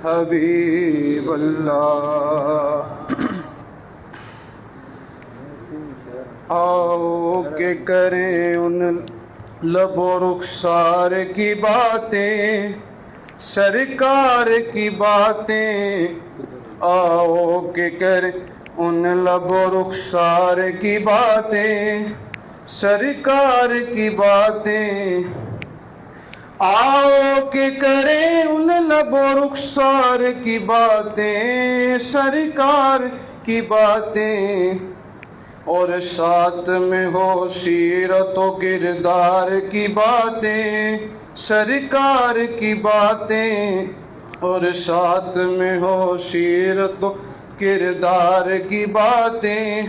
حبیب اللہ۔ آؤ کہ کریں ان لب و رخسار کی باتیں، سرکار کی باتیں۔ آؤ کہ کریں ان لب و رخسار کی باتیں، سرکار کی باتیں۔ آؤ کہ کریں ان لب و رخسار کی باتیں، سرکار کی باتیں، اور ساتھ میں ہو سیرت و کردار کی باتیں، سرکار کی باتیں، اور ساتھ میں ہو سیرت و کردار کی باتیں،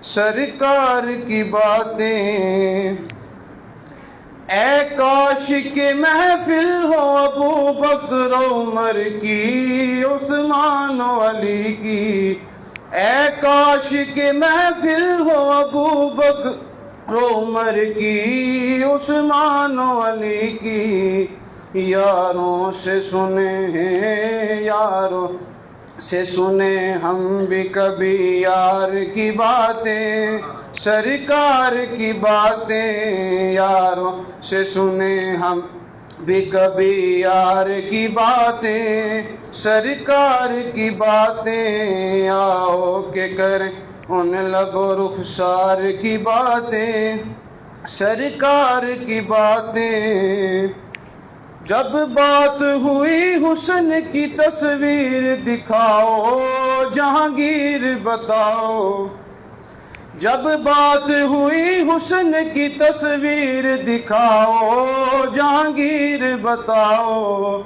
سرکار کی باتیں۔ اے کاش کہ محفل ہو ابو بکر و عمر کی، عثمان و علی کی۔ اے کاش کہ محفل ہو ابو بکر و عمر کی، عثمان و علی کی۔ یاروں سے سنے ہیں، یاروں سے سنے ہم بھی کبھی یار کی باتیں، سرکار کی باتیں۔ یاروں سے سنے ہم بھی کبھی یار کی باتیں، سرکار کی باتیں۔ آؤ کہ کریں ان لب و رخسار کی باتیں، سرکار کی باتیں۔ جب بات ہوئی حسن کی تصویر دکھاؤ، جہانگیر بتاؤ۔ جب بات ہوئی حسن کی تصویر دکھاؤ، جہانگیر بتاؤ۔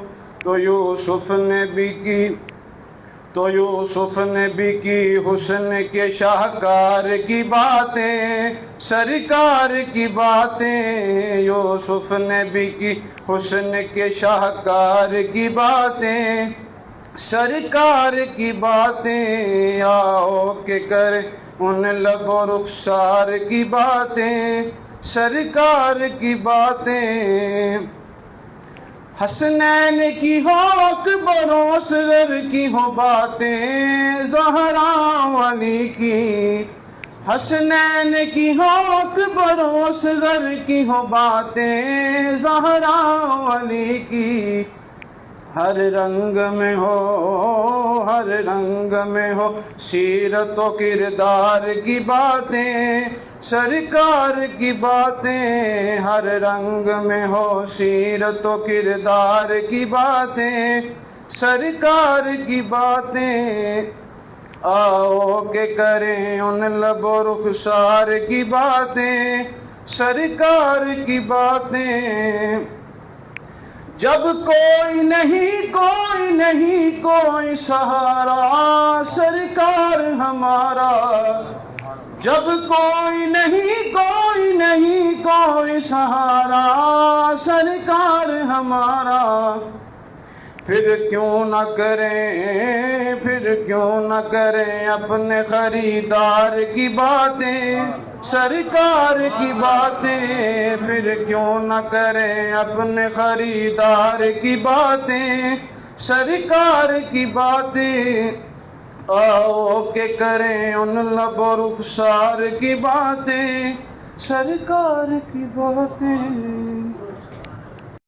تو یوسف نے بھی کی حسن کے شاہکار کی باتیں، سرکار کی باتیں۔ یوسف نے بھی کی حسن کے شاہکار کی باتیں، سرکار کی باتیں۔ آؤ کہ کریں ان لب و رخسار کی باتیں، سرکار کی باتیں۔ حسنین کی ہو اکبر و اصغر کی ہو باتیں، زہرا و علی کی۔ حسنین کی ہو اکبر و اصغر کی ہو باتیں، زہرا و علی کی۔ ہر رنگ میں ہو، ہر رنگ میں ہو سیرت و کردار کی باتیں، سرکار کی باتیں۔ ہر رنگ میں ہو سیرت و کردار کی باتیں، سرکار کی باتیں۔ آؤ کہ کریں ان لب و رخسار کی باتیں، سرکار کی باتیں۔ جب کوئی نہیں، کوئی نہیں، کوئی سہارا، سرکار ہمارا۔ جب کوئی نہیں، کوئی نہیں، کوئی سہارا، سرکار ہمارا۔ پھر کیوں نہ کریں، پھر کیوں نہ کریں اپنے خریدار کی باتیں، سرکار کی باتیں۔ پھر کیوں نہ کریں اپنے خریدار کی باتیں، سرکار کی باتیں۔ آؤ کہ کریں ان لب و رخسار کی باتیں، سرکار کی باتیں۔